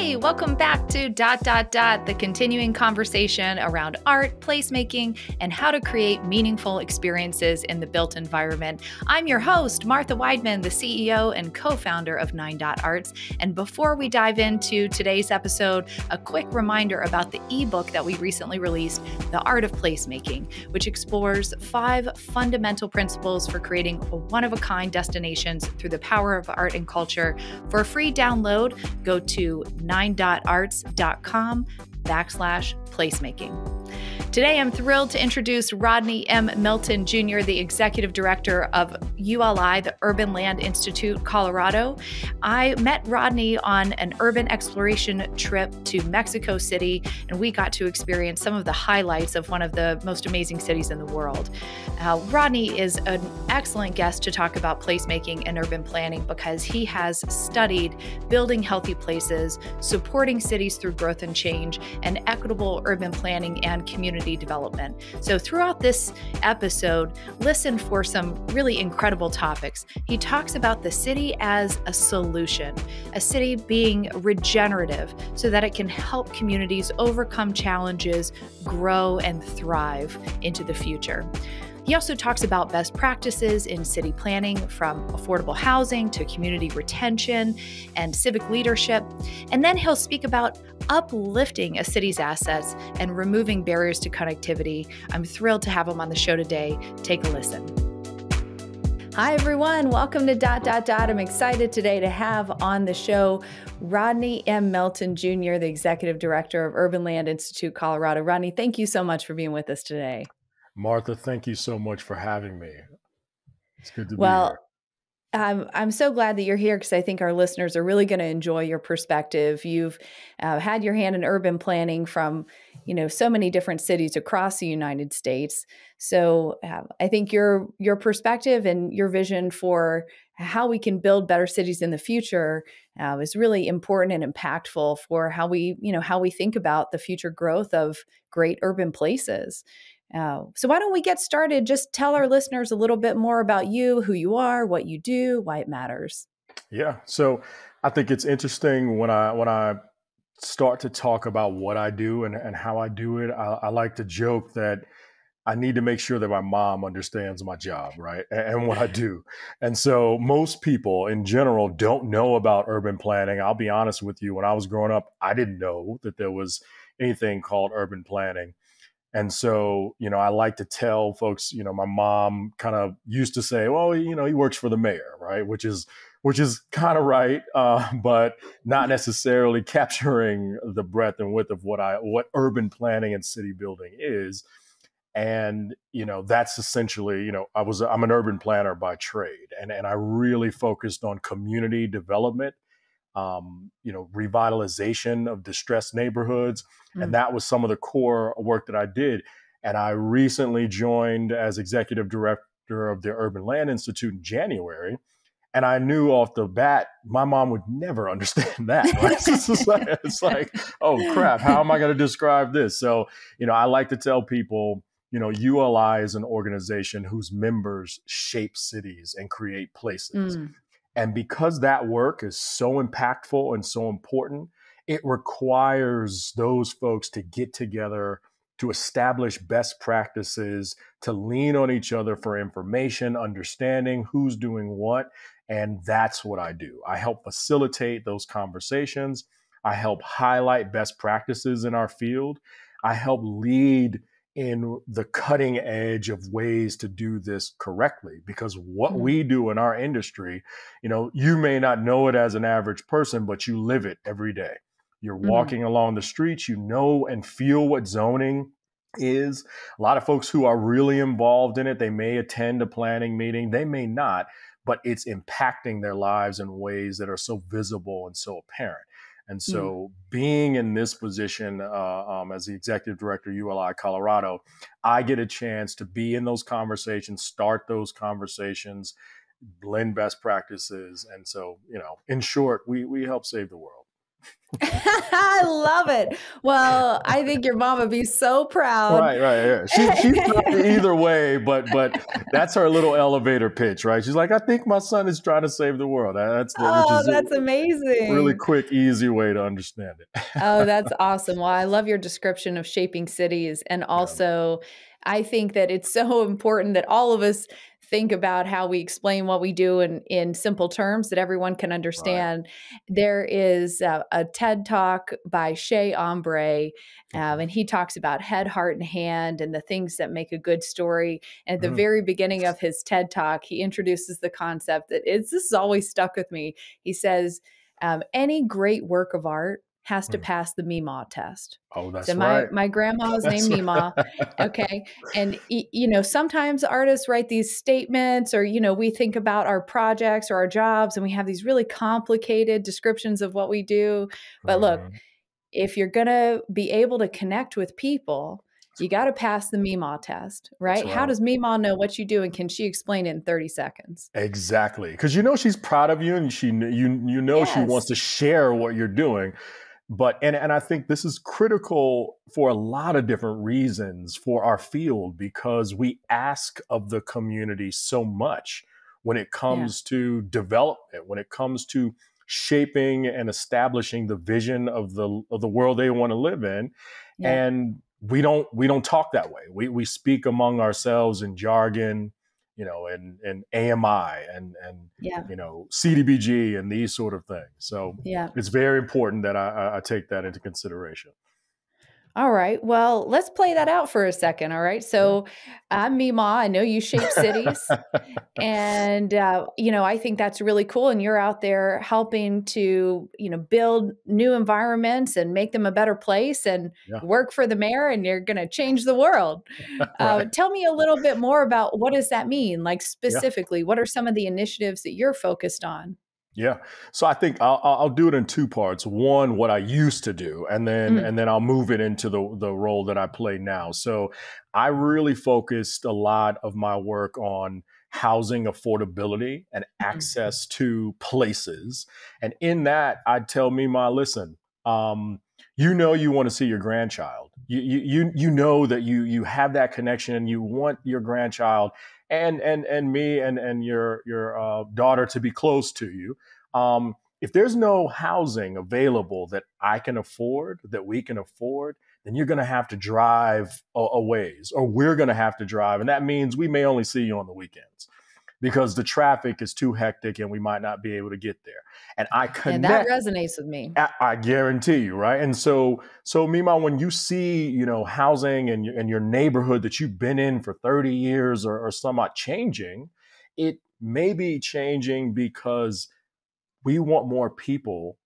Hey, welcome back to the continuing conversation around art, placemaking, and how to create meaningful experiences in the built environment. I'm your host, Martha Weidman, the CEO and co-founder of 9.Arts. And before we dive into today's episode, a quick reminder about the ebook that we recently released, The Art of Placemaking, which explores 5 fundamental principles for creating one-of-a-kind destinations through the power of art and culture. For a free download, go to 9.arts.com/placemaking. Today, I'm thrilled to introduce Rodney M. Milton Jr., the Executive Director of ULI, the Urban Land Institute, Colorado. I met Rodney on an urban exploration trip to Mexico City, and we got to experience some of the highlights of one of the most amazing cities in the world. Rodney is an excellent guest to talk about placemaking and urban planning because he has studied building healthy places, supporting cities through growth and change, and equitable urban planning and community development. So throughout this episode, listen for some really incredible topics. He talks about the city as a solution, a city being regenerative so that it can help communities overcome challenges, grow, and thrive into the future. He also talks about best practices in city planning, from affordable housing to community retention and civic leadership. And then he'll speak about uplifting a city's assets and removing barriers to connectivity. I'm thrilled to have him on the show today. Take a listen. Hi, everyone. Welcome to I'm excited today to have on the show Rodney M. Milton Jr., the Executive Director of Urban Land Institute, Colorado. Rodney, thank you so much for being with us today. Martha, thank you so much for having me. It's good to be here. I'm so glad that you're here because I think our listeners are really going to enjoy your perspective. You've had your hand in urban planning from, so many different cities across the United States. So I think your perspective and your vision for how we can build better cities in the future is really important and impactful for how we think about the future growth of great urban places. So why don't we get started? Just tell our listeners a little bit more about you, who you are, what you do, why it matters. Yeah. So I think it's interesting when I start to talk about what I do and how I do it. I like to joke that I need to make sure that my mom understands my job, right? And what I do. And so most people in general don't know about urban planning. I'll be honest with you. When I was growing up, I didn't know that there was anything called urban planning. And so, I like to tell folks, my mom kind of used to say, well, he works for the mayor, right? Which is kind of right, but not necessarily capturing the breadth and width of what urban planning and city building is. And, that's essentially, I'm an urban planner by trade, and I really focused on community development, revitalization of distressed neighborhoods. And that was some of the core work that I did. And I recently joined as executive director of the Urban Land Institute in January. And I knew off the bat, my mom would never understand that. Right? It's like, oh, crap, how am I going to describe this? So, I like to tell people, ULI is an organization whose members shape cities and create places. And because that work is so impactful and so important, it requires those folks to get together, to establish best practices, to lean on each other for information, understanding who's doing what. And that's what I do. I help facilitate those conversations. I help highlight best practices in our field. I help lead in the cutting edge of ways to do this correctly, because what we do in our industry, you may not know it as an average person, but you live it every day. You're walking along the streets, and feel what zoning is. A lot of folks who are really involved in it, they may attend a planning meeting, they may not, but it's impacting their lives in ways that are so visible and so apparent. And so being in this position as the executive director of ULI Colorado, I get a chance to be in those conversations, start those conversations, blend best practices. And so, in short, we help save the world. I love it. Well, I think your mom would be so proud. Right, right. Yeah. She's trying either way, but that's her little elevator pitch, right? She's like, I think my son is trying to save the world. Which Oh, is a that's really amazing. quick, easy way to understand it. Oh, that's awesome. Well, I love your description of shaping cities. And Yeah, also, I think that it's so important that all of us think about how we explain what we do in simple terms that everyone can right. understand. There is a TED talk by Shea Ombre, Okay. and he talks about head, heart, and hand and the things that make a good story. And at the Mhm. very beginning of his TED talk, he introduces the concept that this has always stuck with me. He says, any great work of art has to Mm. pass the Meemaw test. Oh, So that's my right. my grandma was That's named Meemaw, right. okay? And sometimes artists write these statements or we think about our projects or our jobs and we have these really complicated descriptions of what we do. But look, Mhm. if you're going to be able to connect with people, That's you got right. to pass the Meemaw test, That's right? How right. does Meemaw know what you do and can she explain it in 30 seconds? Exactly. Because she's proud of you, and she wants Yes. to share what you're doing. But and I think this is critical for a lot of different reasons for our field, because we ask of the community so much when it Yeah. comes to development, when it comes to shaping and establishing the vision of the world they want to live in. Yeah. And we don't talk that way. We speak among ourselves in jargon, and AMI and Yeah. CDBG and these sort of things. So Yeah. it's very important that I take that into consideration. All right. Well, let's play that out for a second. All right. Sure. So I'm Mima. I know you shape cities. And, I think that's really cool. And you're out there helping to, build new environments and make them a better place and Yeah. work for the mayor and you're going to change the world. Right. Tell me a little bit more about what does that mean? Like Yeah. specifically, what are some of the initiatives that you're focused on? Yeah. So I think I'll do it in two parts. One, what I used to do, and then Mm, and then I'll move it into the role that I play now. So I really focused a lot of my work on housing affordability and mm, access to places. And in that, I'd tell Mima, listen, you want to see your grandchild. You know that you have that connection and you want your grandchild and me and your daughter to be close to you. If there's no housing available that I can afford, that we can afford, then you're going to have to drive a ways, or we're going to have to drive. And that means we may only see you on the weekends because the traffic is too hectic and we might not be able to get there. And I yeah, that connect, resonates with me. I guarantee you, right? And so Mima, when you see, housing and your neighborhood that you've been in for 30 years or somewhat changing, it may be changing because we want more people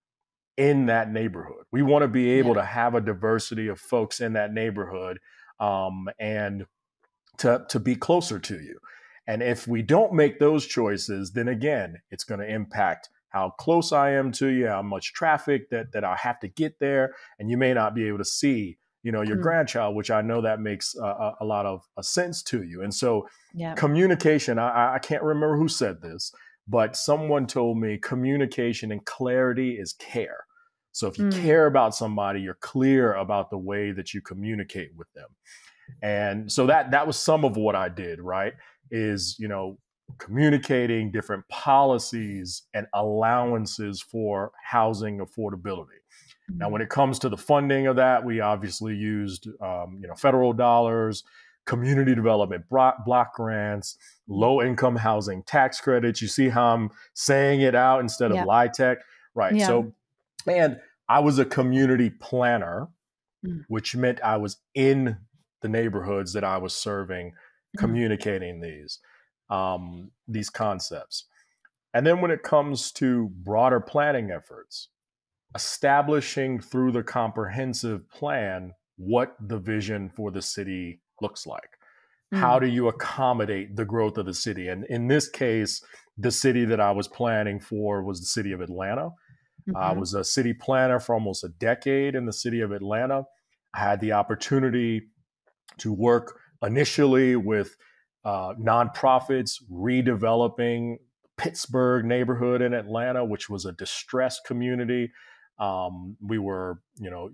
in that neighborhood. We want to be able Yeah. to have a diversity of folks in that neighborhood, and to be closer to you. And if we don't make those choices, then again, it's going to impact how close I am to you, how much traffic that I have to get there, and you may not be able to see, your Mm, grandchild, which I know that makes a lot of sense to you. And so, yeah. communication. I can't remember who said this, but someone told me communication and clarity is care. So if you Mm, care about somebody, you're clear about the way that you communicate with them. And so that was some of what I did, right? Is, communicating different policies and allowances for housing affordability. Now, mm, when it comes to the funding of that, we obviously used, federal dollars, community development block grants, mm. low income housing tax credits. You see how I'm saying it out instead of Yeah. LIHTC, right? Yeah. So, and I was a community planner, Mm, which meant I was in the neighborhoods that I was serving, mm, communicating these concepts. And then when it comes to broader planning efforts, establishing through the comprehensive plan what the vision for the city looks like. How mm, do you accommodate the growth of the city? And in this case, the city that I was planning for was the city of Atlanta. I mhm, was a city planner for almost a decade in the city of Atlanta. I had the opportunity to work initially with nonprofits redeveloping Pittsburgh neighborhood in Atlanta, which was a distressed community. We were,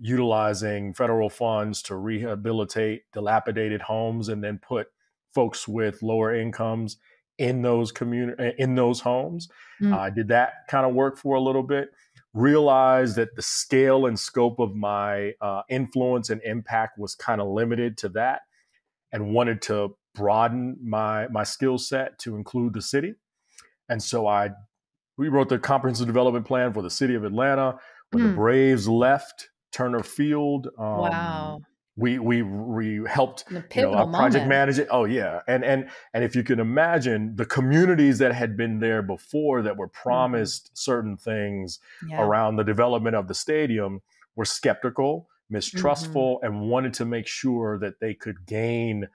utilizing federal funds to rehabilitate dilapidated homes and then put folks with lower incomes in those homes. Mm. I did that kind of work for a little bit. Realized that the scale and scope of my influence and impact was kind of limited to that, and wanted to broaden my skill set to include the city. And so we wrote the comprehensive development plan for the city of Atlanta. When the Braves left Turner Field, Wow. we helped, The pivotal project moment. manage it. Oh yeah, and if you can imagine, the communities that had been there before that were promised certain things around the development of the stadium were skeptical, mistrustful, and wanted to make sure that they could gain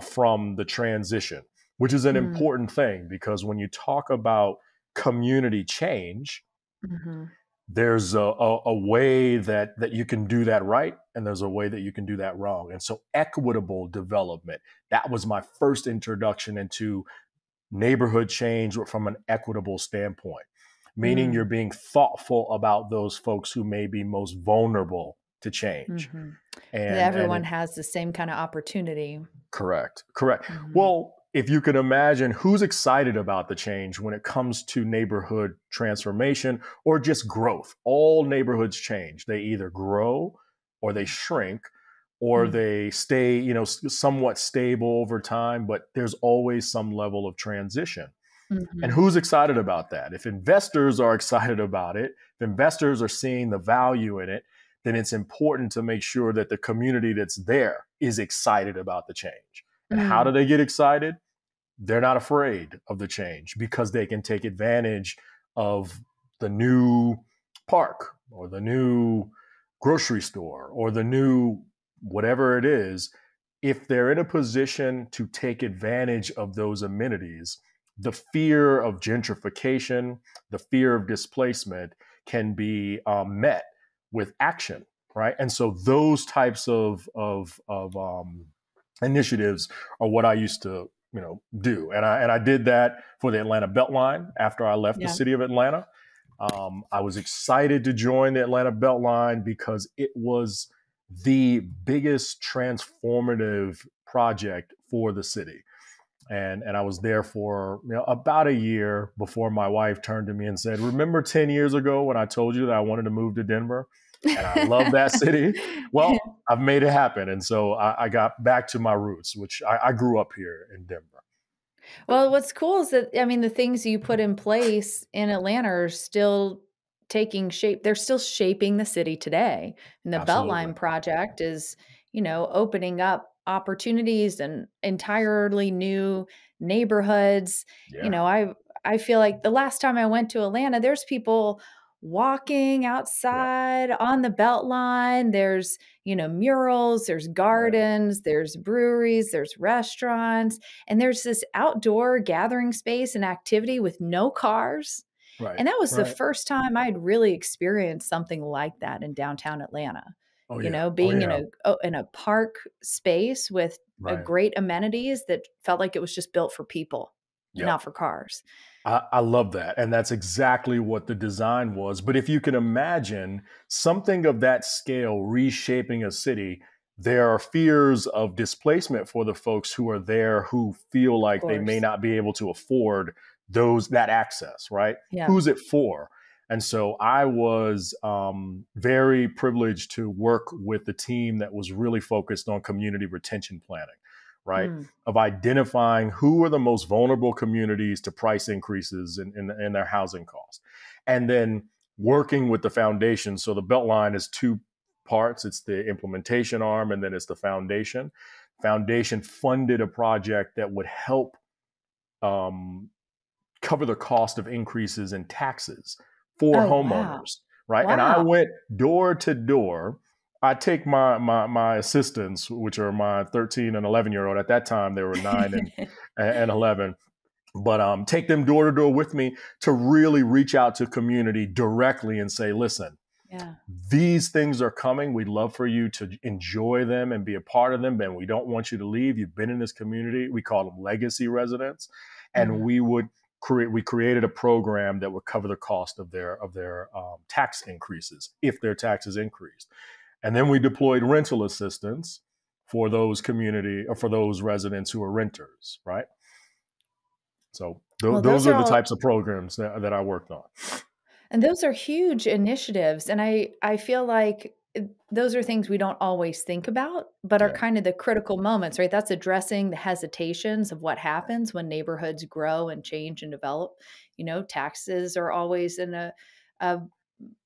from the transition, which is an important thing, because when you talk about community change, there's a way that you can do that right, and there's a way that you can do that wrong. And so equitable development, that was my first introduction into neighborhood change from an equitable standpoint, meaning you're being thoughtful about those folks who may be most vulnerable to change. And everyone has the same kind of opportunity. Correct. Well, if you can imagine, who's excited about the change when it comes to neighborhood transformation or just growth? All neighborhoods change. They either grow or they shrink, or they stay, somewhat stable over time, but there's always some level of transition. And who's excited about that? If investors are excited about it, if investors are seeing the value in it, then it's important to make sure that the community that's there is excited about the change. And how do they get excited? They're not afraid of the change because they can take advantage of the new park or the new grocery store or the new whatever it is. If they're in a position to take advantage of those amenities, the fear of gentrification, the fear of displacement can be met with action, right? And so those types of initiatives are what I used to, do. And I did that for the Atlanta Beltline after I left the city of Atlanta. I was excited to join the Atlanta Beltline because it was the biggest transformative project for the city. And I was there for about a year before my wife turned to me and said, "Remember 10 years ago when I told you that I wanted to move to Denver? And I love that city." Well, I've made it happen. And so I got back to my roots, which I grew up here in Denver. Well, what's cool is that, I mean, the things you put in place in Atlanta are still taking shape. They're still shaping the city today. And the Absolutely. Beltline project is, opening up opportunities and entirely new neighborhoods. Yeah. I feel like the last time I went to Atlanta, there's people walking Yeah. outside on the Beltline. There's, murals, there's gardens, there's breweries, there's restaurants, and there's this outdoor gathering space and activity with no cars. Right. And that was the Right. first time I'd really experienced something like that in downtown Atlanta. Oh yeah. Being in a park space with a Right. great amenities that felt like it was just built for people, and Yep. not for cars. I love that. And that's exactly what the design was. But if you can imagine something of that scale reshaping a city, there are fears of displacement for the folks who are there who feel Of like they may course. not be able to afford that access, right? Yeah. Who's it for? And so I was very privileged to work with the team that was really focused on community retention planning, right? Of identifying who are the most vulnerable communities to price increases in their housing costs. And then working with the foundation. So the Beltline is two parts. It's the implementation arm, and then it's the foundation. Foundation funded a project that would help cover the cost of increases in taxes for Oh, wow. homeowners, right? And I Wow. went door to door. I take my assistants, which are my 13 and 11-year-old. At that time, they were 9 and 11. But take them door to door with me to really reach out to community directly and say, listen, Yeah. these things are coming. We'd love for you to enjoy them and be a part of them. And we don't want you to leave. You've been in this community. We call them legacy residents. And we would we created a program that would cover the cost of their tax increases if their taxes increased. And then we deployed rental assistance for those for those residents who are renters, right? So Well, those those are are the all, types of programs that I worked on. and those are huge initiatives. And I feel like those are things we don't always think about, but are Yeah, kind of the critical moments, right? That's addressing the hesitations of what happens when neighborhoods grow and change and develop. Taxes are always in a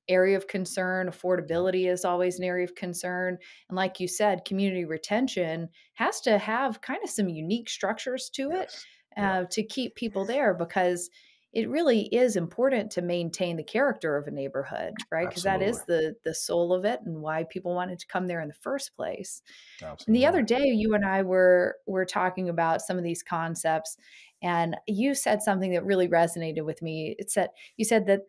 area of concern. yeah, Affordability is always an area of concern. And like you said, community retention has to have kind of some unique structures to it yes, yeah, to keep people there, because it really is important to maintain the character of a neighborhood, right? Because that absolutely, is the soul of it and why people wanted to come there in the first place. And the absolutely. other day, you and I were talking about some of these concepts, and you said something that really resonated with me. You said that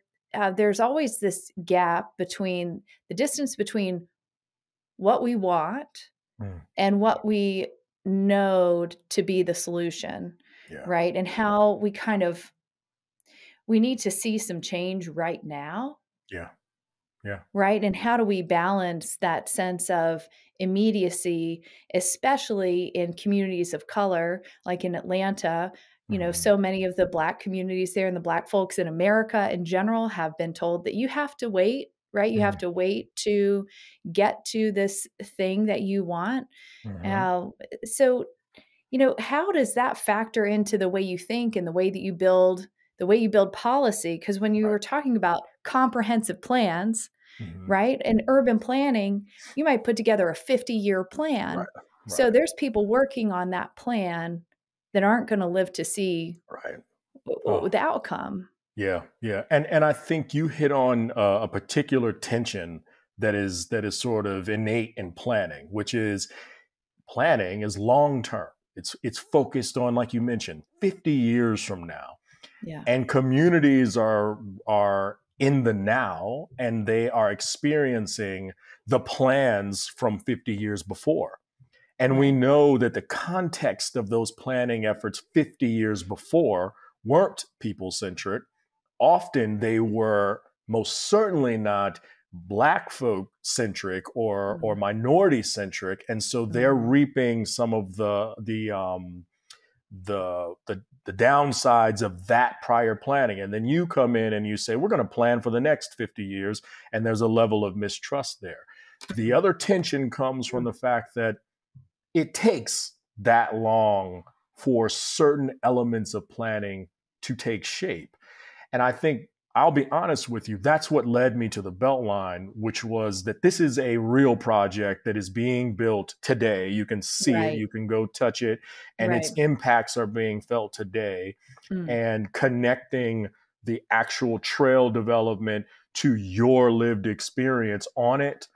there's always this gap between the distance between what we want Mm, and what we know to be the solution, yeah, right? And how we need to see some change right now, yeah, yeah. right? And how do we balance that sense of immediacy, especially in communities of color, like in Atlanta? Hmm. So many of the Black communities there and the Black folks in America in general have been told that you have to wait, right? You have Hmm. to wait to get to this thing that you want. Hmm. Uh, so, how does that factor into the way you think and the way you build policy? Because when you Right. were talking about comprehensive plans, Hmm. right? And urban planning, you might put together a 50-year Right. plan. So Right. there's people working on that plan that aren't going to live to see Right. Oh, the outcome. yeah, yeah, and I think you hit on a particular tension that is sort of innate in planning, which is planning is long term. It's focused on, like you mentioned, 50 years from now, Yeah. and communities are in the now, and they are experiencing the plans from 50 years before. And we Right. know that the context of those planning efforts 50 years before weren't people centric. Often they were most certainly not Black folk centric or Mhm. minority centric, and so they're Mhm. reaping some of the downsides of that prior planning. And then you come in and you say, we're going to plan for the next 50 years, and there's a level of mistrust there. The other tension comes from the fact that it takes that long for certain elements of planning to take shape. And I think, I'll be honest with you, that's what led me to the Beltline, which was that this is a real project that is being built today. You can see it, Right. you can go touch it, and its Right. impacts are being felt today. Mm. And connecting the actual trail development to your lived experience on it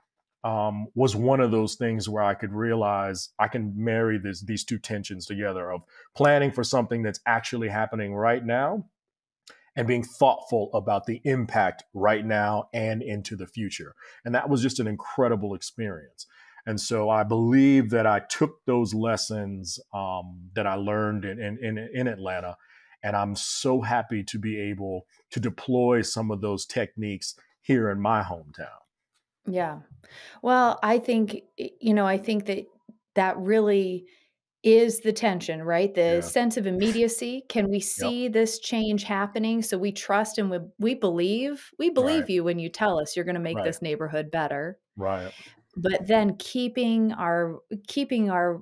was one of those things where I could realize I can marry these two tensions together of planning for something that's actually happening right now and being thoughtful about the impact right now and into the future. And that was just an incredible experience. And so I believe that I took those lessons that I learned in Atlanta, and I'm so happy to be able to deploy some of those techniques here in my hometown. Yeah. Well, I think that really is the tension, right? The Yeah. sense of immediacy. Can we Yep. see this change happening? So we trust and we believe. We Right. believe you when you tell us you're going to make Right. this neighborhood better. Right. But then keeping our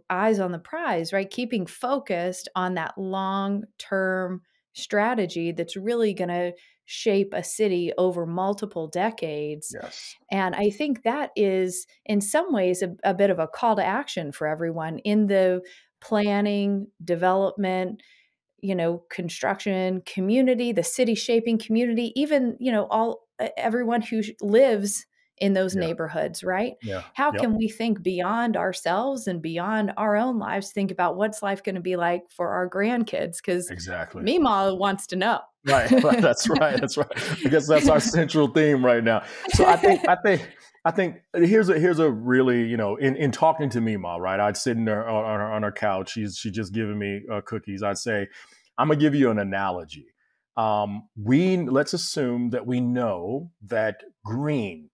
eyes on the prize, right? Keeping focused on that long-term strategy that's really going to shape a city over multiple decades. Yes. And I think that is, in some ways, a bit of a call to action for everyone in the planning, development, construction community, the city shaping community, even, everyone who lives in those Yeah. neighborhoods, right? Yeah. How Yep. can we think beyond ourselves and beyond our own lives, think about what's life going to be like for our grandkids? Because Exactly. Mima wants to know. Right, right. That's right. That's right. I guess that's our central theme right now. So I think here's a really, in talking to Mima, right? I'd sit in there on her couch. She just giving me cookies. I'd say, I'm gonna give you an analogy. let's assume that we know that green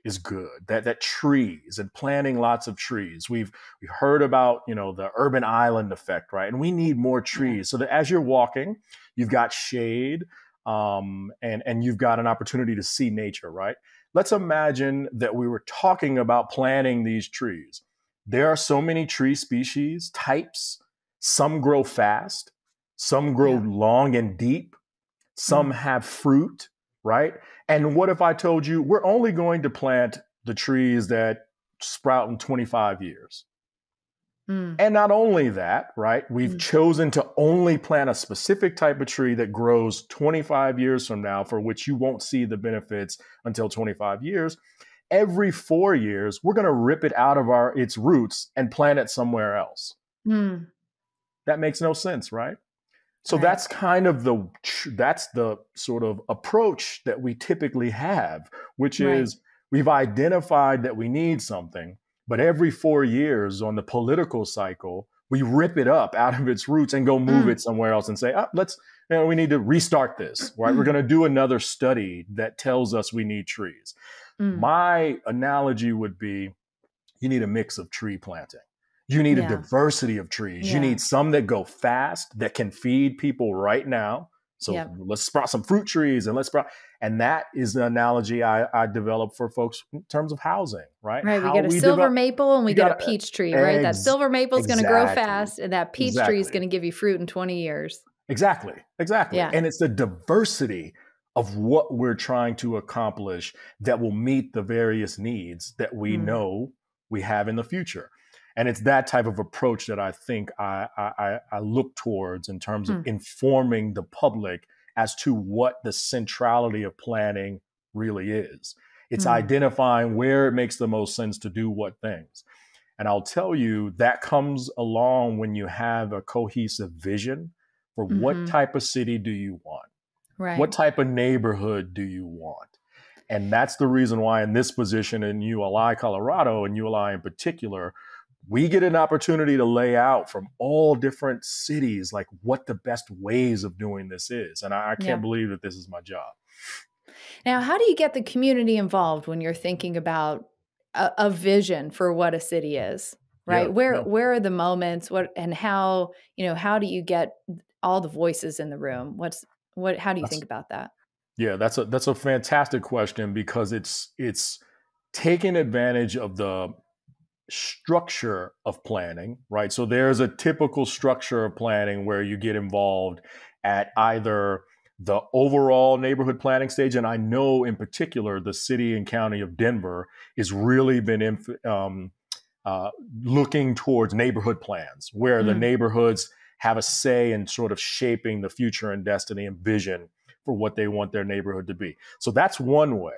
is good, that trees and planting lots of trees. We've heard about, the urban island effect, right? And we need more trees so that as you're walking, you've got shade, and you've got an opportunity to see nature, right? Let's imagine that we were talking about planting these trees. There are so many tree species, types. Some grow fast, some grow long and deep, some have fruit, right? And what if I told you we're only going to plant the trees that sprout in 25 years? And not only that, right? We've chosen to only plant a specific type of tree that grows 25 years from now, for which you won't see the benefits until 25 years. Every 4 years, we're going to rip it out of its roots and plant it somewhere else. That makes no sense, right? So that's kind of that's the sort of approach that we typically have, which is we've identified that we need something, but every 4 years on the political cycle, we rip it up out of its roots and go move it somewhere else and say, we need to restart this, right? We're going to do another study that tells us we need trees. My analogy would be, you need a mix of tree planting. You need a diversity of trees. You need some that go fast, that can feed people right now. So let's sprout some fruit trees and that is the analogy I develop for folks in terms of housing, right? Right. We get a silver maple and we get a peach tree, right? That silver maple is going to grow fast and that peach tree is going to give you fruit in 20 years. Exactly. Yeah. And it's the diversity of what we're trying to accomplish that will meet the various needs that we know we have in the future. And it's that type of approach that I think I look towards in terms of informing the public as to what the centrality of planning really is. It's identifying where it makes the most sense to do what things. And I'll tell you, that comes along when you have a cohesive vision for what type of city do you want? Right. What type of neighborhood do you want? And that's the reason why in this position in ULI, Colorado, and ULI in particular, we get an opportunity to lay out from all different cities, like what the best ways of doing this is. And I can't believe that this is my job. Now, how do you get the community involved when you're thinking about a vision for what a city is, right? Where are the moments, how do you get all the voices in the room? How do you think about that? Yeah, that's a fantastic question, because it's taking advantage of the structure of planning, right? So there's a typical structure of planning where you get involved at either the overall neighborhood planning stage, and I know in particular the city and county of Denver has really been looking towards neighborhood plans, where the neighborhoods have a say in sort of shaping the future and destiny and vision for what they want their neighborhood to be. So that's one way.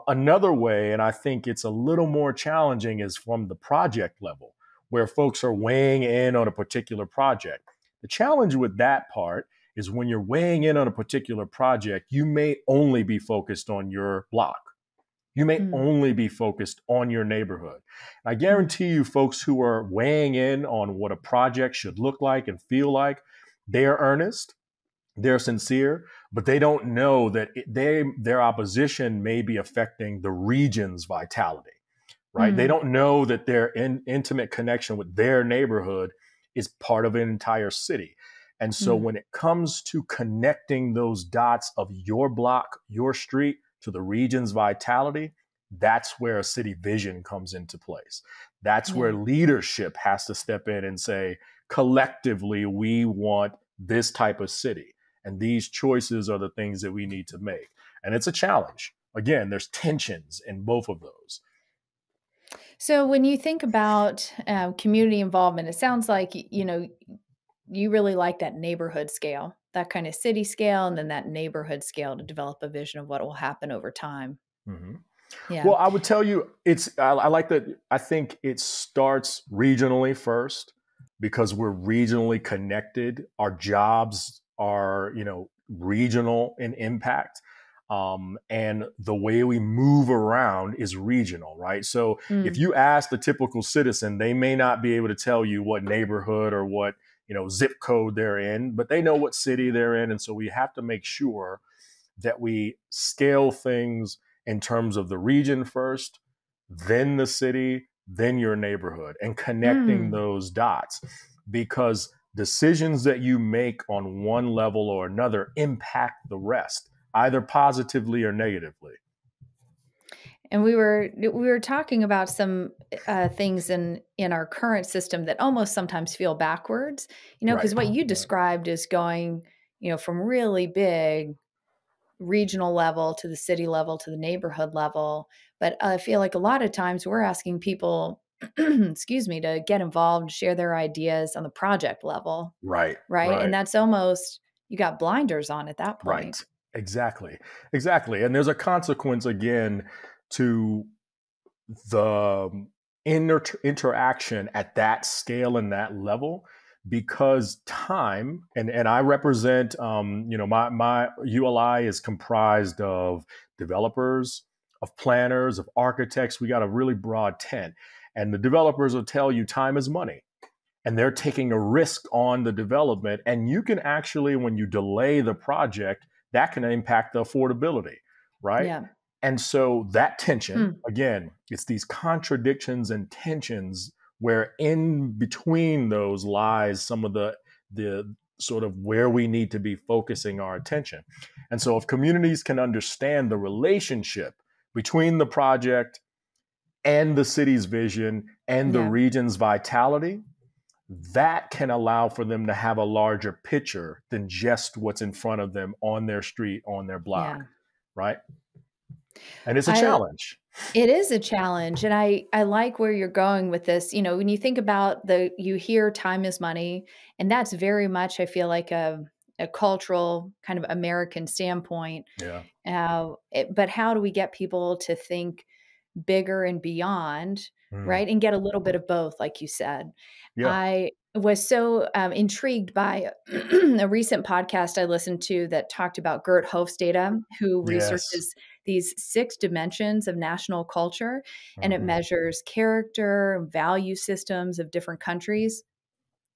Another way, and I think it's a little more challenging, is from the project level, where folks are weighing in on a particular project. The challenge with that part is when you're weighing in on a particular project, you may only be focused on your block. You may only be focused on your neighborhood. I guarantee you, folks who are weighing in on what a project should look like and feel like, they are earnest, they're sincere, but they don't know that their opposition may be affecting the region's vitality, right? They don't know that their intimate connection with their neighborhood is part of an entire city. And so when it comes to connecting those dots of your block, your street, to the region's vitality, that's where a city vision comes into place. That's where leadership has to step in and say, collectively, we want this type of city. And these choices are the things that we need to make. And it's a challenge. Again, there's tensions in both of those. So when you think about community involvement, it sounds like, you really like that neighborhood scale, that kind of city scale, and then that neighborhood scale to develop a vision of what will happen over time. Yeah. Well, I would tell you, I like that. I think it starts regionally first, because we're regionally connected. Our jobs are, regional in impact. And the way we move around is regional, right? So if you ask the typical citizen, they may not be able to tell you what neighborhood or what, zip code they're in, but they know what city they're in. And so we have to make sure that we scale things in terms of the region first, then the city, then your neighborhood, and connecting those dots, because decisions that you make on one level or another impact the rest, either positively or negatively. And we were talking about some things in our current system that almost sometimes feel backwards, Right. because what you described is going, from really big regional level to the city level to the neighborhood level. But I feel like a lot of times we're asking people, excuse me, to get involved, share their ideas on the project level, Right. right? And Right. that's almost, you got blinders on at that Right. point. Exactly. Exactly. And there's a consequence again to the interaction at that scale and that level, because time, and I represent, my ULI is comprised of developers, of planners, of architects. We got a really broad tent, and the developers will tell you time is money, and they're taking a risk on the development. And you can actually, when you delay the project, that can impact the affordability, right? Yeah. And so that tension, Hmm. again, it's these contradictions and tensions where in between those lies some of the sort of where we need to be focusing our attention. And so if communities can understand the relationship between the project and the city's vision and the Yeah. region's vitality, that can allow for them to have a larger picture than just what's in front of them on their street, on their block, Yeah. right? And it's a I challenge. It is a challenge, and I like where you're going with this. When you think about you hear time is money, and that's very much, I feel like, a cultural kind of American standpoint. Yeah. But how do we get people to think bigger and beyond, Mm. right? And get a little bit of both, like you said. Yeah. I was so intrigued by a recent podcast I listened to that talked about Gert Hofstadter, who Yes. researches these 6 dimensions of national culture, and it Hmm. measures character, value systems of different countries.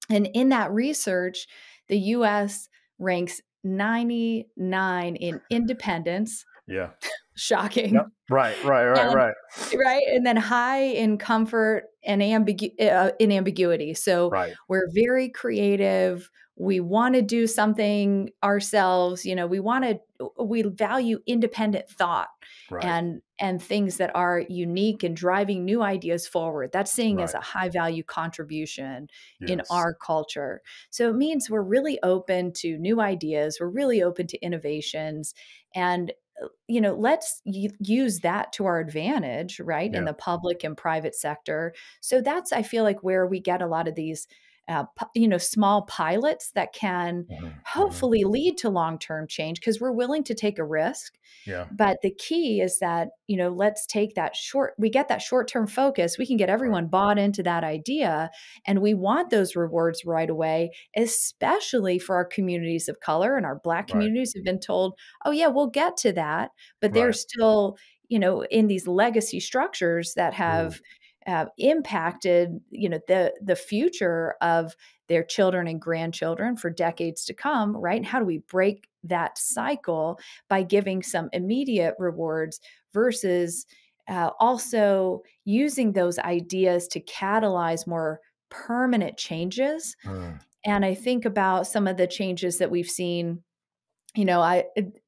And in that research, the US ranks 99 in independence. Yeah. Yep. Shocking. Right. Right. Right. And Right. right, and then high in comfort and in ambiguity. So Right. we're very creative. We wanna do something ourselves, we value independent thought Right. and things that are unique and driving new ideas forward. That's seen as Right. a high value contribution in Yes. our culture. So it means we're really open to new ideas. We're really open to innovations, and let's use that to our advantage, right? In Yeah. the public and private sector. So that's, I feel like, where we get a lot of these, small pilots that can Hmm. Hmm. hopefully lead to long-term change because we're willing to take a risk. Yeah. But the key is that, let's take we get that short-term focus. We can get Right. everyone bought into that idea. And we want those rewards right away, especially for our communities of color, and our Black Right. communities have been told, oh, yeah, we'll get to that. But they're Right. still, in these legacy structures that Mm. have impacted, the future of their children and grandchildren for decades to come, right? And how do we break that cycle by giving some immediate rewards versus also using those ideas to catalyze more permanent changes? Mm. And I think about some of the changes that we've seen.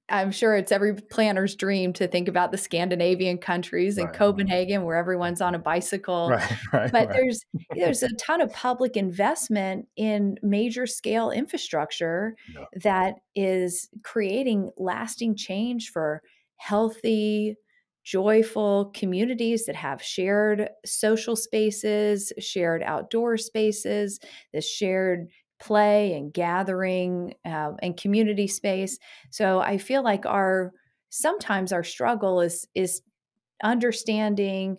I'm sure it's every planner's dream to think about the Scandinavian countries and Right. Copenhagen, where everyone's on a bicycle. Right. Right. But Right. there's a ton of public investment in major scale infrastructure Yeah. that is creating lasting change for healthy, joyful communities that have shared social spaces, shared outdoor spaces, this shared play and gathering and community space. So I feel like sometimes our struggle is understanding,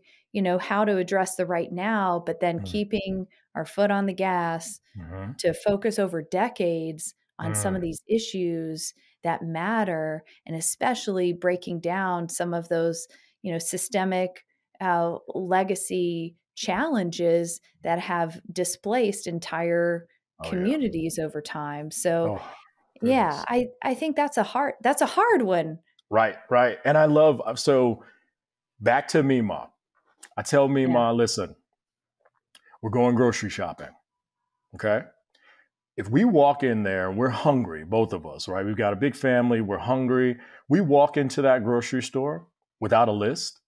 how to address the right now, but then Mm. keeping our foot on the gas Hmm. to focus over decades on some of Mm. these issues that matter, and especially breaking down some of those, systemic legacy challenges that have displaced entire Oh yeah. communities over time. So Oh yeah, goodness. I think that's a hard one. Right, right. And I love so back to Mima. I tell Yeah. Mima, listen, we're going grocery shopping. Okay. If we walk in there and we're hungry, both of us, right? We've got a big family, we're hungry. We walk into that grocery store without a list,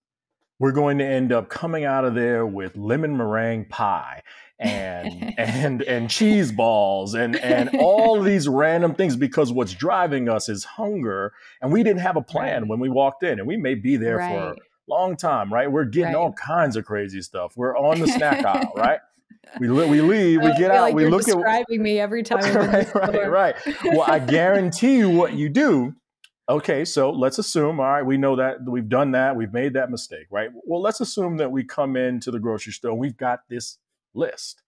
we're going to end up coming out of there with lemon meringue pie and cheese balls and all of these random things because what's driving us is hunger and we didn't have a plan Right. when we walked in and we may be there for a Right. long time, right? We're getting Right. all kinds of crazy stuff. We're on the snack aisle, right? We leave, Oh, we I get feel out, like we you're look at describing me every time I'm in the right, right, store. right. Well, I guarantee you what you do. Okay, so let's assume, all right, we know that we've done that, we've made that mistake, right? Well, let's assume that we come into the grocery store, we've got this list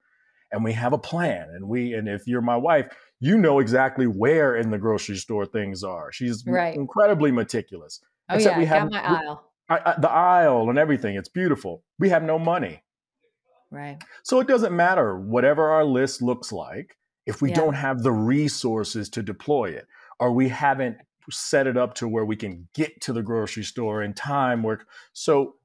and we have a plan. And if you're my wife, you know exactly where in the grocery store things are. She's Right. incredibly meticulous, Oh except yeah, we have got my aisle. the aisle and everything. It's beautiful. We have no money. Right. So it doesn't matter whatever our list looks like if we Yeah. don't have the resources to deploy it or we haven't set it up to where we can get to the grocery store in time work. So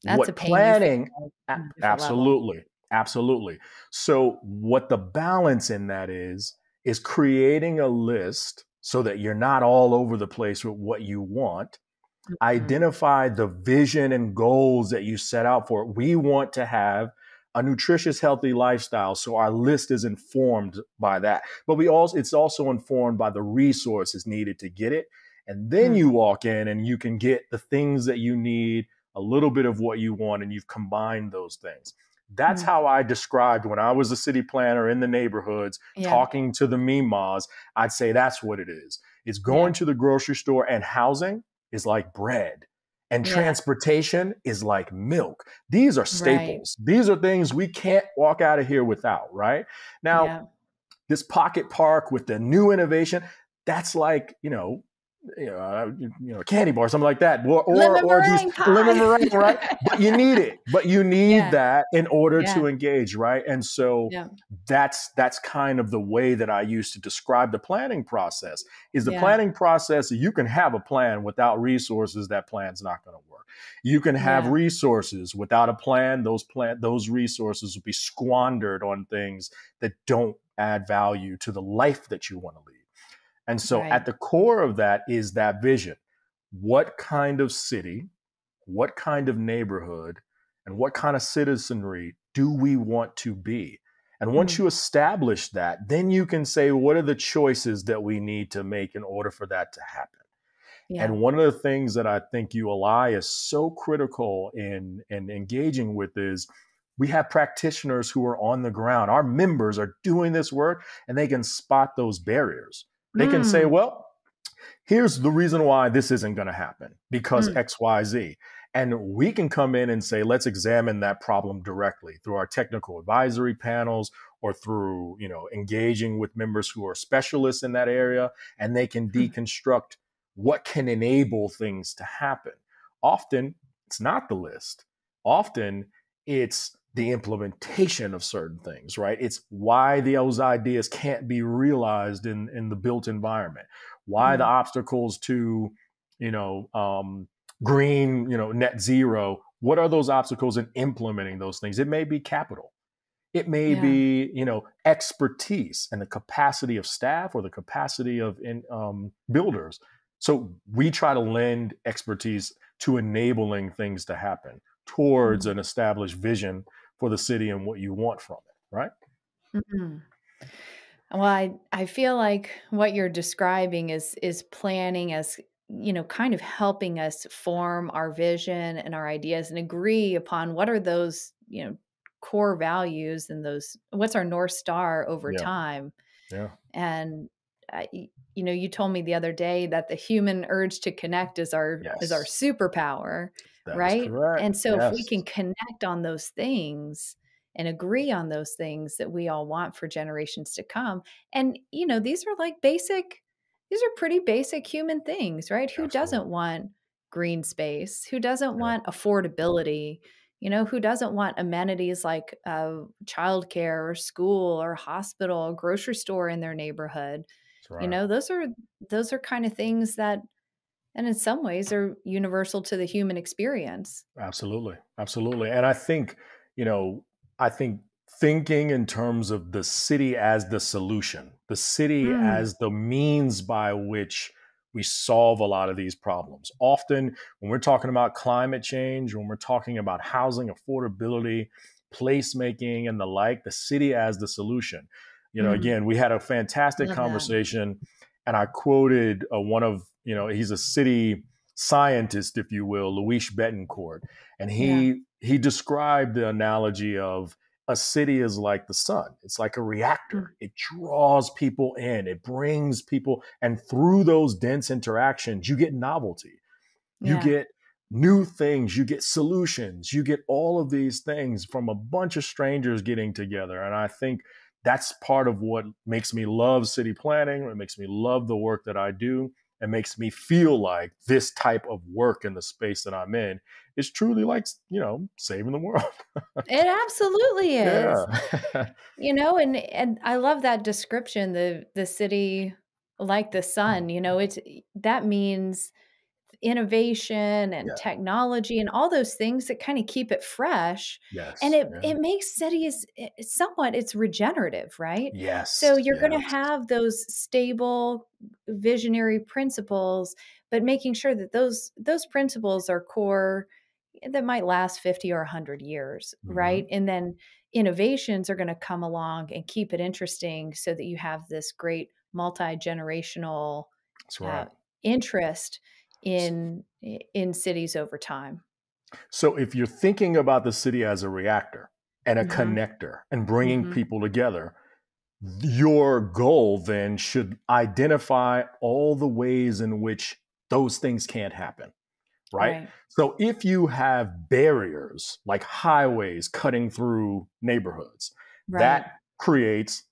That's a what pain you feel planning on a different level. absolutely, absolutely. So what the balance in that is creating a list so that you're not all over the place with what you want. Mhm. Identify the vision and goals that you set out for. We want to have a nutritious, healthy lifestyle. So our list is informed by that. But it's also informed by the resources needed to get it. And then Mm. you walk in and you can get the things that you need, a little bit of what you want, and you've combined those things. That's Mm. how I described when I was a city planner in the neighborhoods, Yeah. talking to the Mimas. I'd say that's what it is. It's Yeah. going to the grocery store and housing is like bread and Yeah. transportation is like milk. These are Right. staples. These are things we can't walk out of here without, right? Now, Yeah. this pocket park with the new innovation, that's like, candy bar, something like that, Lemon or these meringue lemon pie. meringue, right? But you need it. But you need Yeah. that in order Yeah. to engage, right? And so Yeah. that's kind of the way that I used to describe the planning process. Is the Yeah. planning process, you can have a plan without resources, that plan's not going to work. You can have Yeah. resources without a plan, those resources will be squandered on things that don't add value to the life that you want to lead. And so Right. at the core of that is that vision. What kind of city, what kind of neighborhood, and what kind of citizenry do we want to be? And once Mm. you establish that, then you can say, what are the choices that we need to make in order for that to happen? Yeah. And one of the things that I think ULI is so critical in engaging with is we have practitioners who are on the ground. Our members are doing this work and they can spot those barriers. They can say, Mm. well, here's the reason why this isn't going to happen because Mm. XYZ. And we can come in and say, let's examine that problem directly through our technical advisory panels or through, engaging with members who are specialists in that area, and they can Mm. deconstruct what can enable things to happen. Often it's not the list. Often it's the implementation of certain things, right? It's why those ideas can't be realized in the built environment, why the Mm. obstacles to, you know, green, net zero. What are those obstacles in implementing those things? It may be capital. It may Yeah. be, expertise and the capacity of staff or the capacity of builders. So we try to lend expertise to enabling things to happen towards Mm. an established vision for the city and what you want from it, right? Mhm. Well, I feel like what you're describing is planning as, kind of helping us form our vision and our ideas and agree upon what are those, core values and those what's our North Star over Yeah, time. yeah, And you told me the other day that the human urge to connect is our yes, superpower, that is right? correct. And so if we Yes, can connect on those things and agree on those things that we all want for generations to come, and these are pretty basic human things, right? Who doesn't absolutely. want green space? Who doesn't Yeah, want affordability? Who doesn't want amenities like childcare or school or hospital or grocery store in their neighborhood? That's right. Those are kind of things that, and in some ways, are universal to the human experience. Absolutely. Absolutely. And I think, you know, I think thinking in terms of the city as the solution, the city Mm, as the means by which we solve a lot of these problems. Often, when we're talking about climate change, when we're talking about housing affordability, placemaking, and the like, the city as the solution. mm, Again, we had a fantastic love that. conversation, and I quoted one of, he's a city scientist, if you will, Luis Betancourt, and Yeah. he described the analogy of a city is like the sun. It's like a reactor. Mm, It draws people in, it brings people, and through those dense interactions, you get novelty, you yeah. get new things, you get solutions, you get all of these things from a bunch of strangers getting together. And I think that's part of what makes me love city planning. It makes me love the work that I do. It makes me feel like this type of work in the space that I'm in is truly like, saving the world. It absolutely is. Yeah. And I love that description, the city like the sun, that means innovation and Yeah. technology and all those things that kind of keep it fresh. And Yes. it Yeah. makes cities somewhat, it's regenerative, right? Yes. So you're going to Yes. have those stable visionary principles, but making sure that those principles are core, that might last 50 or 100 years, right? Hmm. And then innovations are going to come along and keep it interesting so that you have this great multi-generational That's uh, right. interest in cities over time. So if you're thinking about the city as a reactor and a Mhm, connector and bringing mhm. people together, your goal then should identify all the ways in which those things can't happen, right? Right, So if you have barriers like highways cutting through neighborhoods, that right. creates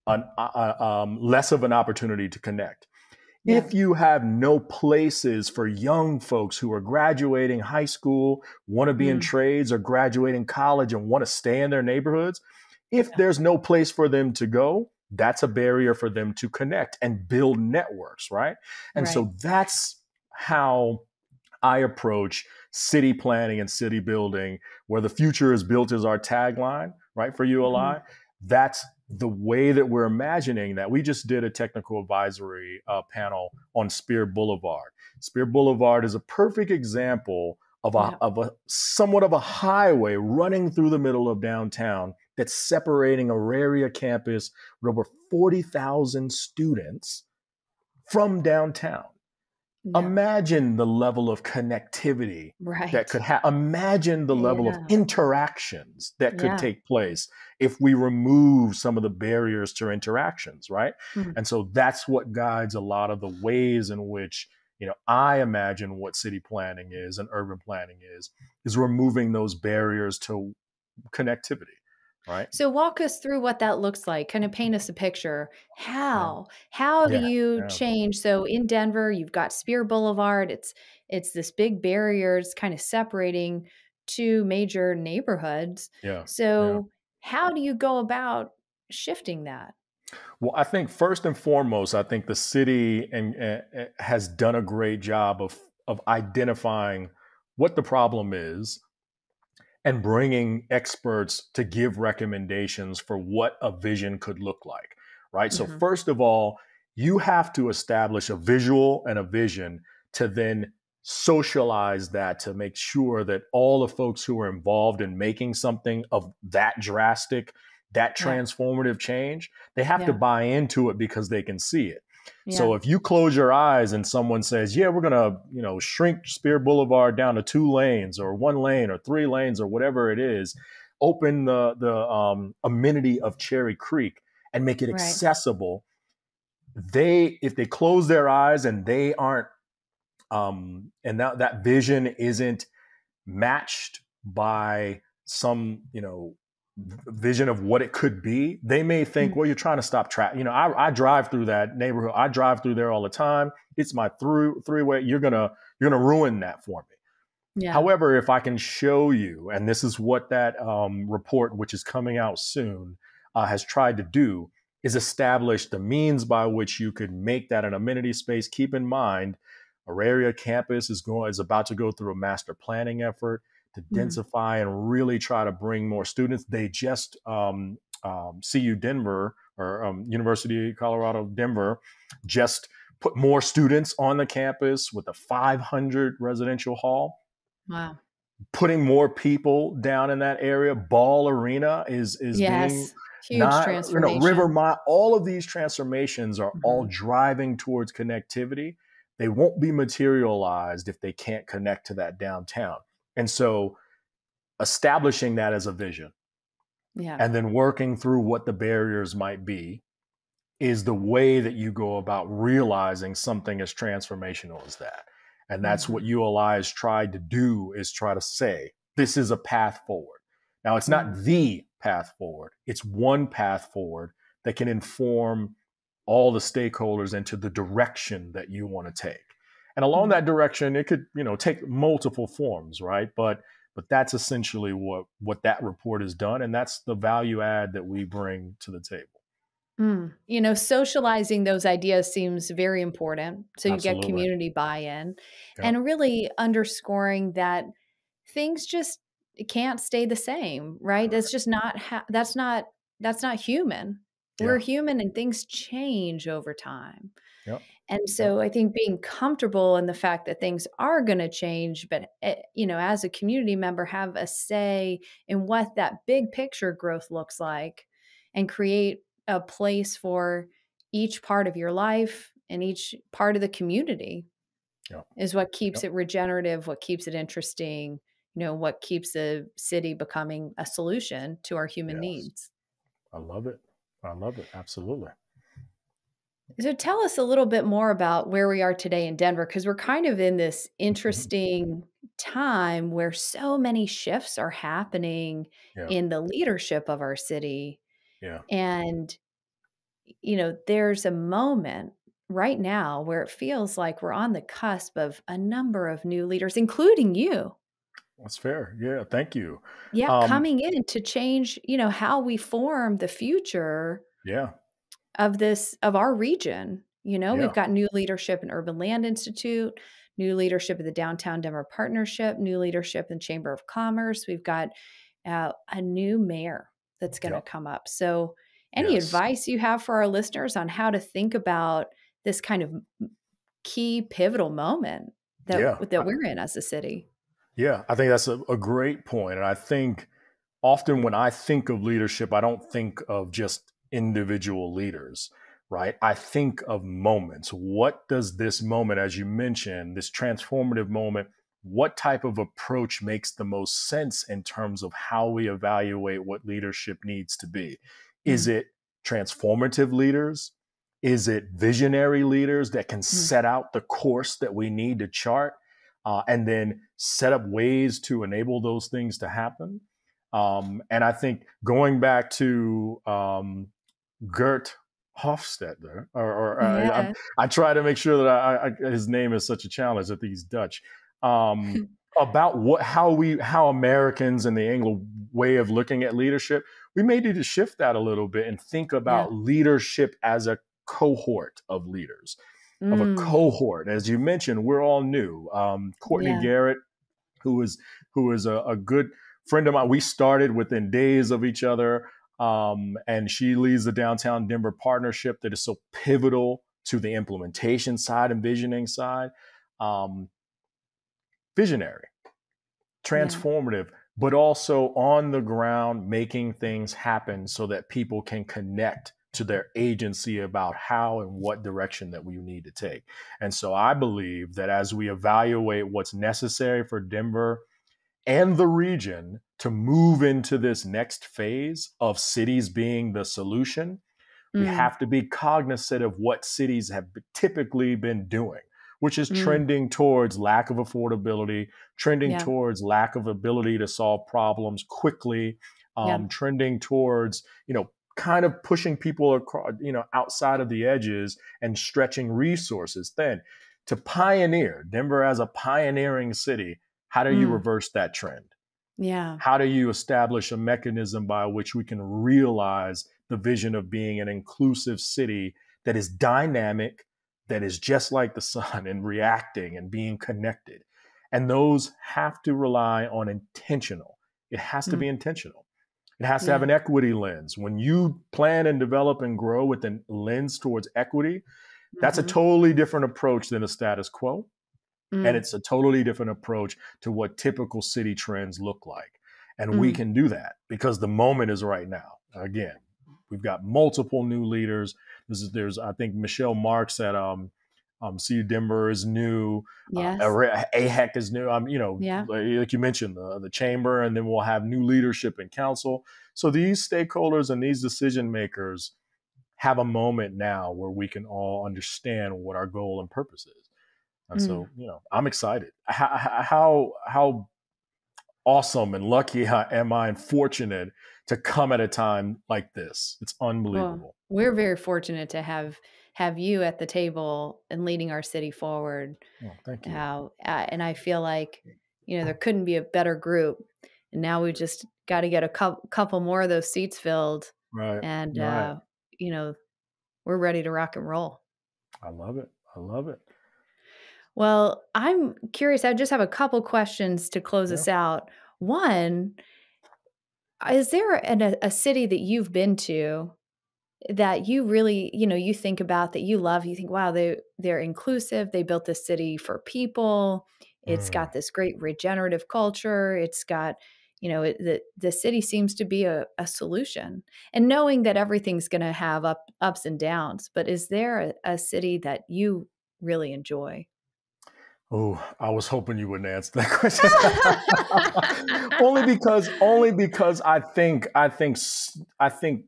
less of an opportunity to connect. Yeah, If you have no places for young folks who are graduating high school, want to be in mm, trades, or graduating college and want to stay in their neighborhoods, if yeah, there's no place for them to go, that's a barrier for them to connect and build networks, right? And right. so that's how I approach city planning and city building, where the future is built is our tagline, right, for ULI. Mhm. That's the way that we're imagining that. We just did a technical advisory panel on Spear Boulevard. Spear Boulevard is a perfect example Yeah, of a somewhat of a highway running through the middle of downtown that's separating Auraria campus with over 40,000 students from downtown. yeah, Imagine the level of connectivity that right. could imagine the level of Yeah, interactions that could yeah. take place if we remove some of the barriers to interactions, right? Mm. And so that's what guides a lot of the ways in which, I imagine what city planning is and urban planning is removing those barriers to connectivity, right? So walk us through what that looks like. Kind of paint us a picture. Yeah. How do Yeah. you Yeah. change? So in Denver, you've got Spear Boulevard. It's this big barrier. It's kind of separating two major neighborhoods. Yeah. Yeah. So how do you go about shifting that? Well, I think first and foremost, I think the city has done a great job of identifying what the problem is and bringing experts to give recommendations for what a vision could look like. Right. So Hmm. first of all, you have to establish a visual and a vision to then socialize that, to make sure that all the folks who are involved in making something of that drastic, that Yeah, transformative change, they have to yeah, buy into it because they can see it. yeah. So if you close your eyes and someone says, "Yeah, we're going to, shrink Spear Boulevard down to 2 lanes or 1 lane or 3 lanes or whatever it is, open the amenity of Cherry Creek and make it Right. accessible," if they close their eyes and they aren't and that vision isn't matched by some, vision of what it could be, they may think, Mm. well, you're trying to stop traffic. I drive through that neighborhood. I drive through there all the time. It's my through three-way. You're gonna ruin that for me. Yeah. However, if I can show you, and this is what that report, which is coming out soon, has tried to do, is establish the means by which you could make that an amenity space. Keep in mind, Auraria campus is about to go through a master planning effort to Mm. densify and really try to bring more students. They just CU Denver, or University of Colorado Denver, just put more students on the campus with a 500 residential hall, Wow. putting more people down in that area. Ball Arena is being Yes. Huge not, River transformation. Mile. All of these transformations are all Hmm. driving towards connectivity. They won't be materialized if they can't connect to that downtown. And so establishing that as a vision Yeah. and then working through what the barriers might be is the way that you go about realizing something as transformational as that. And that's what Hmm. ULI has tried to do, is try to say, this is a path forward. Now, it's not Mm. the path forward. It's one path forward that can inform all the stakeholders into the direction that you want to take. And along Mm. that direction, it could, take multiple forms, right? But that's essentially what that report has done. And that's the value add that we bring to the table. Mm. Socializing those ideas seems very important. So you get Absolutely. community buy-in Yep. and really underscoring that things just can't stay the same, right? That's just not that's not human. We're Yeah. human and things change over time. Yep. And Yep. so I think being comfortable in the fact that things are going to change, but as a community member, have a say in what that big picture growth looks like, and create a place for each part of your life and each part of the community Yep. is what keeps Yep. it regenerative, what keeps it interesting, what keeps the city becoming a solution to our human Yes. needs. I love it. I love it. Absolutely. So tell us a little bit more about where we are today in Denver, because we're kind of in this Mhm. interesting time where so many shifts are happening Yeah. in the leadership of our city. Yeah. And, there's a moment right now where it feels like we're on the cusp of a number of new leaders, including you. That's fair. Yeah. Thank you. Yeah, Um, coming in to change, how we form the future yeah. of our region. We've Yeah. got new leadership in Urban Land Institute, new leadership in the Downtown Denver Partnership, new leadership in Chamber of Commerce. We've got a new mayor that's going to Yep. come up. So, any Yes. advice you have for our listeners on how to think about this kind of key pivotal moment that Yeah. that we're in as a city? Yeah. I think that's a great point. And I think often when I think of leadership, I don't think of just individual leaders, right? I think of moments. What does this moment, as you mentioned, this transformative moment, what type of approach makes the most sense in terms of how we evaluate what leadership needs to be? Is Mm, it transformative leaders? Is it visionary leaders that can mm, set out the course that we need to chart, and then set up ways to enable those things to happen? And I think going back to Gert Hofstadter, yeah. I try to make sure that his name is such a challenge. I think he's Dutch. About how Americans and the Anglo way of looking at leadership, we may need to shift that a little bit and think Yeah. about leadership as a cohort of leaders, of a Mm, cohort. As you mentioned, we're all new. Courtney yeah. Garrett, who is a good friend of mine. We started within days of each other, and she leads the Downtown Denver Partnership that is so pivotal to the implementation side and visioning side. Um, Visionary, Yeah. transformative, but also on the ground making things happen so that people can connect to their agency about how and what direction that we need to take. And so I believe that as we evaluate what's necessary for Denver and the region to move into this next phase of cities being the solution, we Mm, have to be cognizant of what cities have typically been doing, which is mm, trending towards lack of affordability, trending yeah. towards lack of ability to solve problems quickly, Yeah. trending towards, kind of pushing people across, outside of the edges and stretching resources thin. To pioneer, Denver as a pioneering city How do you reverse that trend? Yeah. How do you establish a mechanism by which we can realize the vision of being an inclusive city that is dynamic, that is just like the sun and reacting and being connected? And those have to rely on intentional. It has to be intentional. It has to have Yeah. an equity lens. When you plan and develop and grow with a lens towards equity, that's a totally different approach than a status quo. And it's a totally different approach to what typical city trends look like. And we can do that because the moment is right now. Again, we've got multiple new leaders. There's I think Michelle Marks at CU Denver is new. Yes. AHEC is new. Yeah. Like you mentioned, the chamber, and then we'll have new leadership in council. So these stakeholders and these decision makers have a moment now where we can all understand what our goal and purpose is. And so, I'm excited. How awesome and lucky am I and fortunate to come at a time like this. It's unbelievable. Well, we're very fortunate to have you at the table and leading our city forward. Oh, thank you. And I feel like, there couldn't be a better group. And now we just got to get a couple more of those seats filled. Right. And, right. We're ready to rock and roll. I love it. I love it. Well, I'm curious. I just have a couple questions to close us out. One, is there a city that you've been to that you really, you think about, that you love? You think, wow, they're inclusive. They built this city for people. It's got this great regenerative culture. It's got, the city seems to be a solution. And knowing that everything's going to have ups and downs, but is there a city that you really enjoy? Oh, I was hoping you wouldn't answer that question. only because I think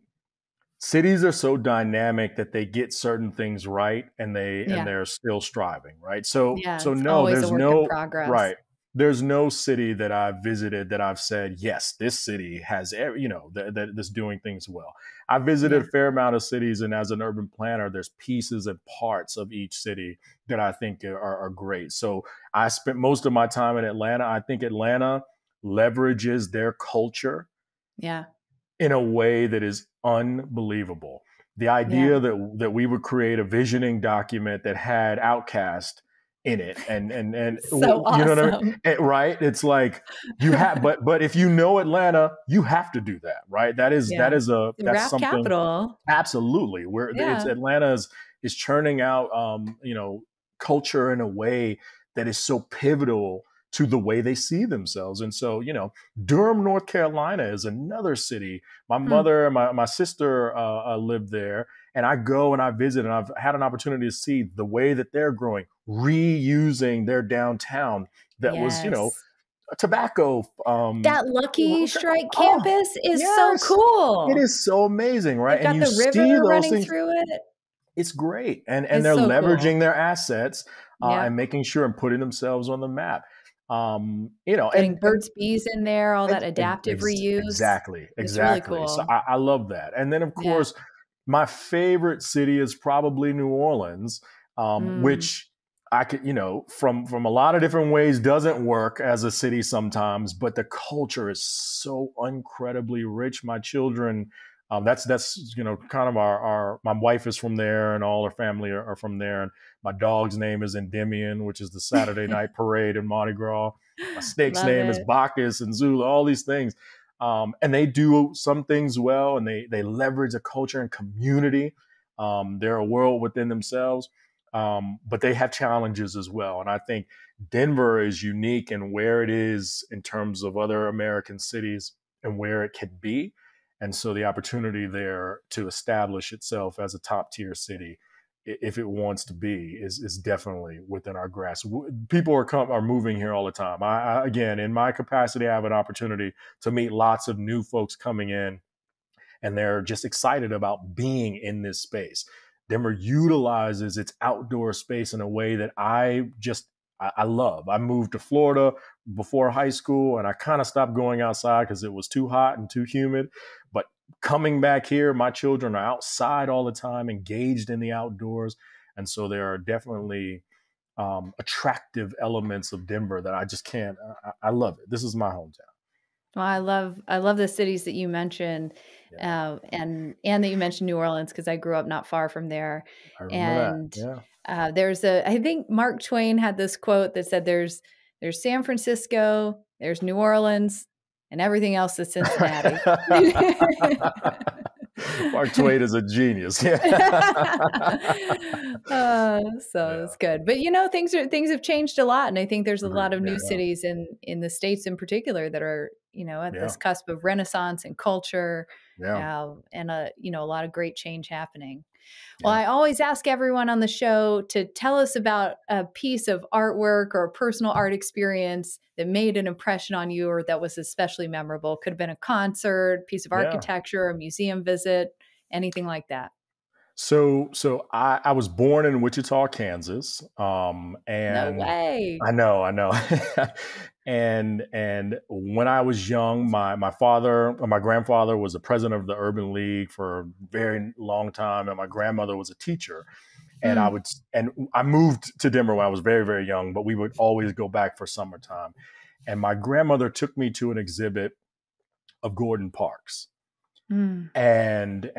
cities are so dynamic that they get certain things right, and they're still striving, right? So Yeah, so it's no, always a there's work in no progress. right. There's no city that I've visited that I've said, yes, this city has, that's doing things well. I visited a fair amount of cities, and as an urban planner, there's pieces and parts of each city that I think are great. So I spent most of my time in Atlanta. I think Atlanta leverages their culture in a way that is unbelievable. The idea that we would create a visioning document that had Outcast in it, and So awesome. you know what I mean, right? It's like you have, but if you know Atlanta, you have to do that, right? That's rap something. capital. Absolutely, where it's Atlanta is churning out, culture in a way that is so pivotal to the way they see themselves. And so, Durham, North Carolina is another city. My mother and my sister lived there, and I go and I visit, and I've had an opportunity to see the way that they're growing, reusing their downtown that was, tobacco. That Lucky Strike campus is so cool. It is so amazing, right? They've got the river running through it. It's great. And they're so leveraging cool. their assets and making sure and putting themselves on the map. Getting Burt's Bees in there, all that adaptive reuse. Exactly. It's really cool. So I love that. And then, of course, my favorite city is probably New Orleans, which I could, from a lot of different ways doesn't work as a city sometimes, but the culture is so incredibly rich. My children, that's kind of my wife is from there, and all her family are from there. And my dog's name is Endymion, which is the Saturday night parade in Mardi Gras. My snake's name is Bacchus and Zulu, all these things. And they do some things well, and they leverage a culture and community. They're a world within themselves, but they have challenges as well. And I think Denver is unique in where it is in terms of other American cities and where it can be. And so the opportunity there to establish itself as a top tier city, if it wants to be, is definitely within our grasp. People are moving here all the time. I again, in my capacity, I have an opportunity to meet lots of new folks coming in, and they're just excited about being in this space. Denver utilizes its outdoor space in a way that I love. I moved to Florida before high school, and I kind of stopped going outside because it was too hot and too humid. But coming back here, my children are outside all the time, engaged in the outdoors. And so there are definitely attractive elements of Denver that I just can't. I love it. This is my hometown. Well, I love the cities that you mentioned, Yeah, and that you mentioned New Orleans because I grew up not far from there. I remember that. And Yeah. I think Mark Twain had this quote that said, "There's San Francisco, there's New Orleans, and everything else is Cincinnati." Mark Twain is a genius. Yeah. So Yeah. it's good. But things have changed a lot. And I think there's a lot Agreed. of Yeah. new cities in the States in particular that are, at Yeah. this cusp of renaissance and culture, Yeah. and a lot of great change happening. Well, Yeah. I always ask everyone on the show to tell us about a piece of artwork or a personal art experience that made an impression on you or that was especially memorable. Could have been a concert, piece of Yeah. architecture, a museum visit, anything like that. So I was born in Wichita, Kansas, No and way. I know. And when I was young, my grandfather was the president of the Urban League for a very long time, and my grandmother was a teacher. And Mm, I moved to Denver when I was very, very young, but we would always go back for summertime. And my grandmother took me to an exhibit of Gordon Parks. mm, And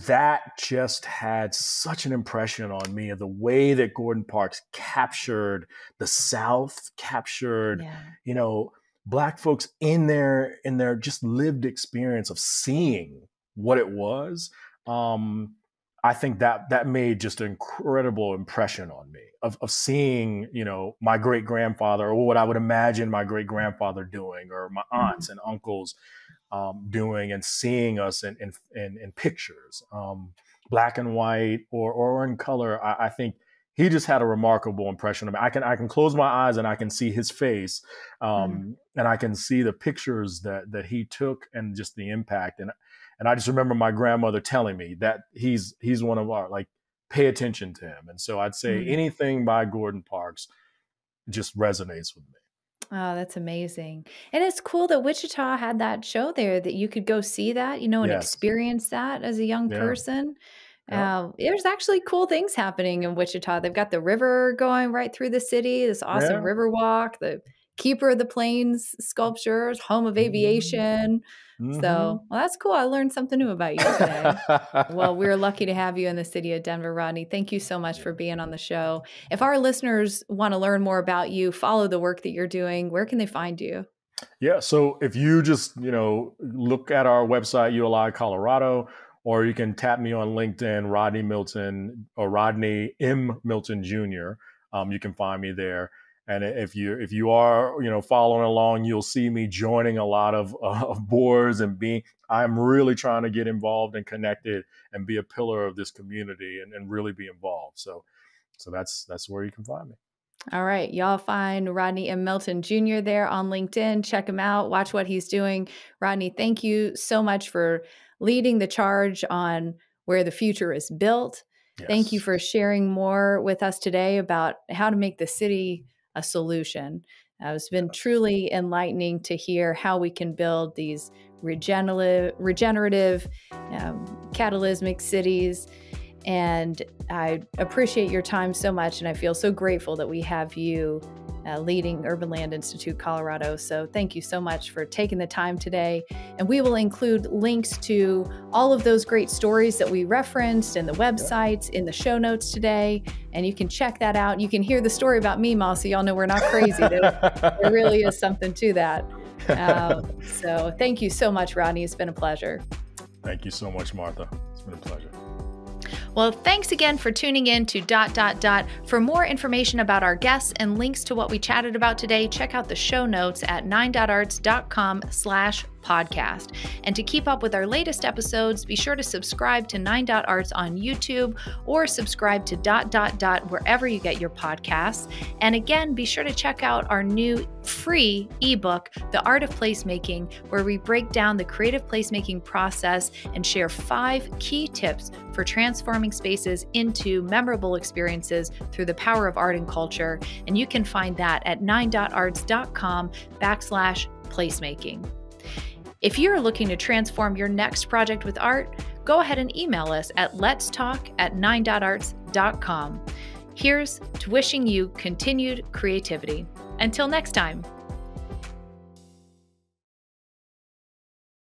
that just had such an impression on me of the way that Gordon Parks captured the South, captured, yeah. Black folks in their just lived experience of seeing what it was. I think that made just an incredible impression on me of seeing, my great grandfather, or what I would imagine my great grandfather doing, or my Mm, aunts and uncles doing, and seeing us in pictures, black and white or in color. I think he just had a remarkable impression of me. I can close my eyes and I can see his face, mm. and I can see the pictures that he took, and just the impact. And I just remember my grandmother telling me that he's one of our, like, pay attention to him. And so I'd say Mm. anything by Gordon Parks just resonates with me. Oh, that's amazing. And it's cool that Wichita had that show there that you could go see that, and Yes. experience that as a young Yeah. person. Yeah. There's actually cool things happening in Wichita. They've got the river going right through the city, this awesome Yeah. river walk, the Keeper of the Plains sculptures, home of Mhm. aviation. Mhm. So, well, that's cool. I learned something new about you today. Well, we're lucky to have you in the city of Denver, Rodney. Thank you so much for Yeah. being on the show. If our listeners want to learn more about you, follow the work that you're doing, where can they find you? Yeah. So if you just, look at our website, ULI Colorado, or you can tap me on LinkedIn, Rodney Milton, or Rodney M. Milton Jr. You can find me there. And if you are, following along, you'll see me joining a lot of boards, and I'm really trying to get involved and connected and be a pillar of this community, and really be involved. So that's where you can find me. All right. Y'all find Rodney M. Milton Jr. there on LinkedIn. Check him out. Watch what he's doing. Rodney, thank you so much for leading the charge on where the future is built. Thank you Yes. for sharing more with us today about how to make the city a solution. It's been Yes. truly enlightening to hear how we can build these regenerative, catalysmic cities. And I appreciate your time so much. And I feel so grateful that we have you leading Urban Land Institute Colorado. So thank you so much for taking the time today. And we will include links to all of those great stories that we referenced and the websites in the show notes today. And you can check that out. You can hear the story about Meemaw, so y'all know we're not crazy. There really is something to that. So thank you so much, Rodney. It's been a pleasure. Thank you so much, Martha. It's been a pleasure. Well, thanks again for tuning in to ... For more information about our guests and links to what we chatted about today, check out the show notes at 9.arts.com/podcast. And to keep up with our latest episodes, be sure to subscribe to 9.arts on YouTube, or subscribe to ... wherever you get your podcasts. And again, be sure to check out our new free ebook, The Art of Placemaking, where we break down the creative placemaking process and share 5 key tips for transforming spaces into memorable experiences through the power of art and culture. And you can find that at 9.arts.com/placemaking. If you're looking to transform your next project with art, go ahead and email us at letstalk@9.arts.com. Here's to wishing you continued creativity. Until next time.